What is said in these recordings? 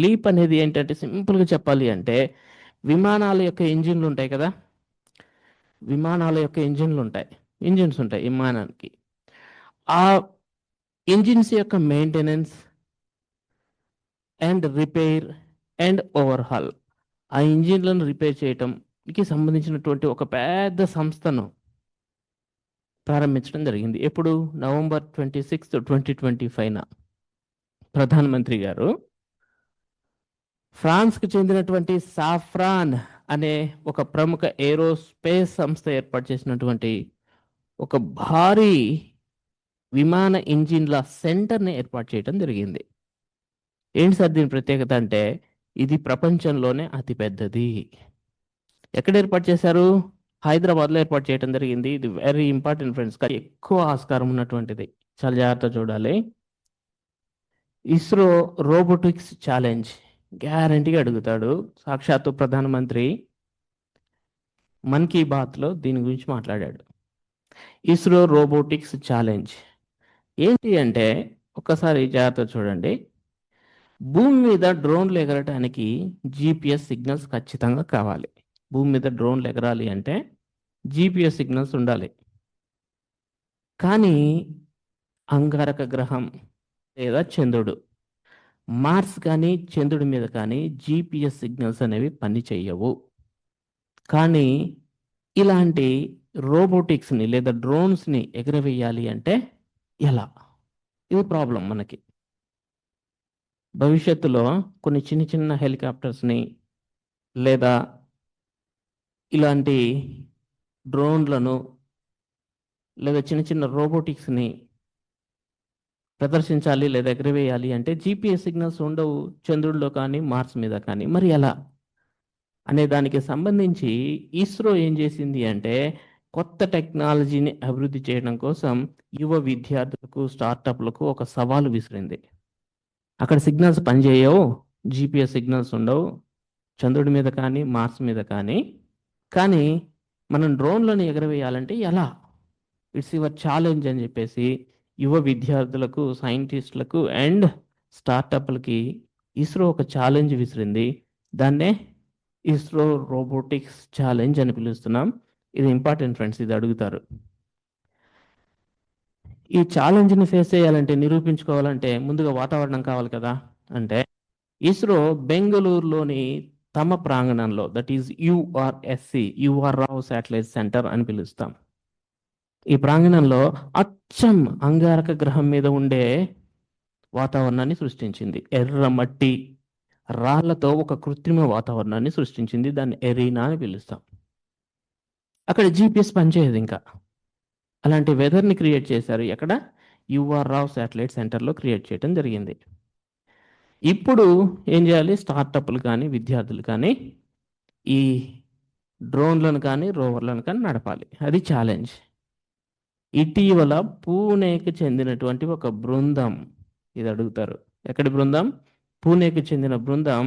Leap అనేది ఏంటంటే సింపుల్గా చెప్పాలి అంటే విమానాల యొక్క ఇంజిన్లు ఉంటాయి కదా, విమానాల యొక్క ఇంజిన్స్ ఉంటాయి విమానానికి. ఆ ఇంజిన్స్ యొక్క maintenance and repair and overhaul, ఆ ఇంజిన్లను రిపేర్ చేయటంకి సంబంధించినటువంటి ఒక పెద్ద సంస్థను ప్రారంభించడం జరిగింది. ఎప్పుడు? నవంబర్ 26, 2025 ప్రధానమంత్రి గారు ఫ్రాన్స్కి చెందినటువంటి సాఫ్రాన్ అనే ఒక ప్రముఖ ఏరోస్పేస్ సంస్థ ఏర్పాటు చేసినటువంటి ఒక భారీ విమాన ఇంజిన్ల సెంటర్ని ఏర్పాటు చేయడం జరిగింది. ఏంటి సార్ దీని ప్రత్యేకత అంటే, ఇది ప్రపంచంలోనే అతి పెద్దది. ఎక్కడ ఏర్పాటు చేశారు? హైదరాబాద్లో ఏర్పాటు చేయడం జరిగింది. ఇది వెరీ ఇంపార్టెంట్ ఫ్రెండ్స్, ఎక్కువ ఆస్కారం ఉన్నటువంటిది, చాలా జాగ్రత్త చూడాలి. ఇస్రో రోబోటిక్స్ ఛాలెంజ్ గ్యారంటీగా అడుగుతాడు. సాక్షాత్తు ప్రధానమంత్రి మన్ కీ బాత్లో దీని గురించి మాట్లాడాడు. ఇస్రో రోబోటిక్స్ ఛాలెంజ్ ఏంటి అంటే, ఒక్కసారి జాగ్రత్త చూడండి. భూమి మీద డ్రోన్లు ఎగరటానికి జీపీఎస్ సిగ్నల్స్ ఖచ్చితంగా కావాలి. భూమి మీద డ్రోన్లు ఎగరాలి అంటే జీపీఎస్ సిగ్నల్స్ ఉండాలి. కానీ అంగారక గ్రహం లేదా చంద్రుడు, మార్స్ కానీ చంద్రుడి మీద కానీ జీపీఎస్ సిగ్నల్స్ అనేవి పని చేయవు. కానీ ఇలాంటి రోబోటిక్స్ని లేదా డ్రోన్స్ని ఎగరవేయాలి అంటే ఎలా? ఇది ప్రాబ్లం మనకి. భవిష్యత్తులో కొన్ని చిన్న చిన్న హెలికాప్టర్స్ని లేదా ఇలాంటి డ్రోన్లను లేదా చిన్న చిన్న రోబోటిక్స్ని ప్రదర్శించాలి లేదా ఎగరవేయాలి అంటే జీపీఎస్ సిగ్నల్స్ ఉండవు చంద్రుడిలో కానీ మార్స్ మీద కానీ. మరి ఎలా అనే దానికి సంబంధించి ఇస్రో ఏం చేసింది అంటే, కొత్త టెక్నాలజీని అభివృద్ధి చేయడం కోసం యువ విద్యార్థులకు, స్టార్టప్లకు ఒక సవాలు విసిరింది. అక్కడ సిగ్నల్స్ పనిచేయవు, జీపీఎస్ సిగ్నల్స్ ఉండవు చంద్రుడి మీద కానీ మార్స్ మీద కానీ మనం డ్రోన్లను ఎగరవేయాలంటే ఎలా? ఇట్స్ యువర్ ఛాలెంజ్ అని చెప్పేసి యువ విద్యార్థులకు, సైంటిస్టులకు అండ్ స్టార్టప్లకి ఇస్రో ఒక ఛాలెంజ్ విసిరింది. దాన్నే ఇస్రో రోబోటిక్స్ ఛాలెంజ్ అని పిలుస్తున్నాం. ఇది ఇంపార్టెంట్ ఫ్రెండ్స్, ఇది అడుగుతారు. ఈ ఛాలెంజ్ని ఫేస్ చేయాలంటే, నిరూపించుకోవాలంటే ముందుగా వాతావరణం కావాలి కదా. అంటే ఇస్రో బెంగళూరులోని తమ ప్రాంగణంలో, that is URSC, you are Rao satellite centre అని పిలుస్తాం, ఈ ప్రాంగణంలో అచ్చం అంగారక గ్రహం మీద ఉండే వాతావరణాన్ని సృష్టించింది. ఎర్రమట్టి రాళ్లతో ఒక కృత్రిమ వాతావరణాన్ని సృష్టించింది. దాన్ని ఎరీనా అని పిలుస్తాం. అక్కడ జీపీఎస్ పనిచేయదు. ఇంకా అలాంటి వెదర్ని క్రియేట్ చేశారు. ఎక్కడ? యుఆర్ రావు శాటిలైట్ సెంటర్లో క్రియేట్ చేయడం జరిగింది. ఇప్పుడు ఏం చేయాలి? స్టార్టప్లు కానీ విద్యార్థులు కానీ ఈ డ్రోన్లను కానీ రోవర్లను కానీ నడపాలి. అది ఛాలెంజ్. ఇటీవల పూణేకి చెందినటువంటి ఒక బృందం, ఇది అడుగుతారు, ఎక్కడి బృందం? పూణేకి చెందిన బృందం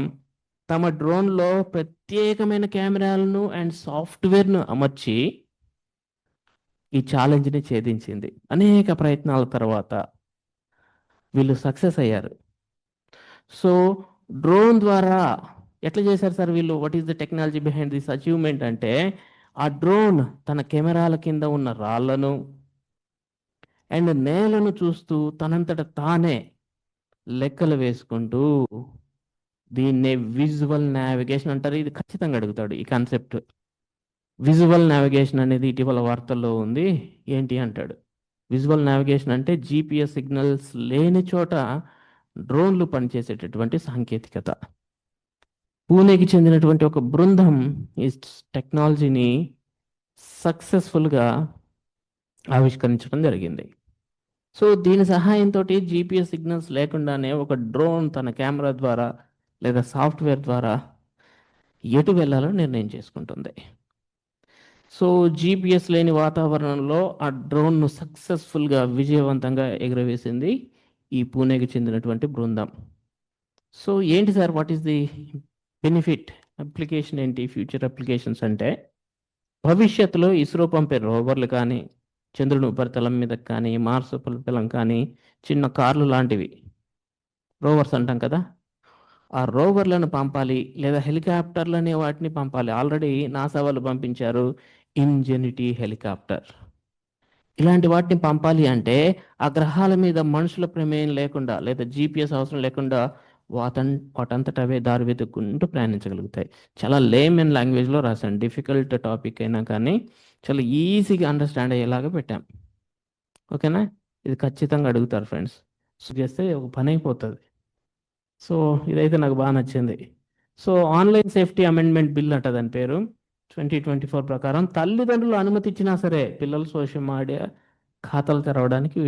తమ డ్రోన్లో ప్రత్యేకమైన కెమెరాలను అండ్ సాఫ్ట్వేర్ను అమర్చి ఈ ఛాలెంజ్ని ఛేదించింది. అనేక ప్రయత్నాల తర్వాత వీళ్ళు సక్సెస్ అయ్యారు. సో డ్రోన్ ద్వారా ఎట్లా చేశారు సార్ వీళ్ళు? What is the technology behind this achievement అంటే, ఆ డ్రోన్ తన కెమెరాల కింద ఉన్న రాళ్లను అండ్ నేలను చూస్తూ తనంతట తానే లెక్కలు వేసుకుంటూ, దీన్నే విజువల్ నావిగేషన్ అంటారు. ఇది ఖచ్చితంగా అడుగుతాడు ఈ కాన్సెప్ట్. విజువల్ నావిగేషన్ అనేది ఇటీవల వార్తల్లో ఉంది. ఏంటి అంటాడు. విజువల్ నావిగేషన్ అంటే జీపీఎస్ సిగ్నల్స్ లేని చోట డ్రోన్లు పనిచేసేటటువంటి సాంకేతికత. పూణేకి చెందినటువంటి ఒక బృందం ఈ టెక్నాలజీని సక్సెస్ఫుల్గా ఆవిష్కరించడం జరిగింది. సో దీని సహాయంతో జీపీఎస్ సిగ్నల్స్ లేకుండానే ఒక డ్రోన్ తన కెమెరా ద్వారా లేదా సాఫ్ట్వేర్ ద్వారా ఎటు వెళ్ళాలో నిర్ణయం చేసుకుంటుంది. సో జీపీఎస్ లేని వాతావరణంలో ఆ డ్రోన్ను సక్సెస్ఫుల్గా, విజయవంతంగా ఎగురవేసింది ఈ పూణేకి చెందినటువంటి బృందం. సో ఏంటి sir, what is the benefit? Application ఏంటి? ఫ్యూచర్ అప్లికేషన్స్ అంటే, భవిష్యత్తులో ఇస్రో పంపే రోవర్లు కానీ, చంద్రుని ఉపరితలం మీద కానీ, మార్స్ ఉపరితలం కానీ, చిన్న కార్లు లాంటివి రోవర్స్ అంటాం కదా, ఆ రోవర్లను పంపాలి లేదా హెలికాప్టర్లనే వాటిని పంపాలి. ఆల్రెడీ నాసా వాళ్ళు పంపించారు ఇంజెనిటీ హెలికాప్టర్. ఇలాంటి వాటిని పంపాలి అంటే ఆ గ్రహాల మీద మనుషుల ప్రమేయం లేకుండా లేదా జీపీఎస్ అవసరం లేకుండా వాటంతట అవే దారి వెతుక్కుంటూ ప్రయాణించగలుగుతాయి. చాలా లేమన్ లాంగ్వేజ్లో రాశాను. డిఫికల్ట్ టాపిక్ అయినా కానీ చాలా ఈజీగా అండర్స్టాండ్ అయ్యేలాగా పెట్టాం. ఓకేనా? ఇది ఖచ్చితంగా అడుగుతారు ఫ్రెండ్స్. సో చేస్తే ఒక పని అయిపోతుంది. సో ఇదైతే నాకు బాగా నచ్చింది. So online safety amendment bill అంట దాని పేరు. 2024 ప్రకారం తల్లిదండ్రులు అనుమతి ఇచ్చినా సరే పిల్లలు సోషల్ మీడియా ఖాతాలు తెరవడానికి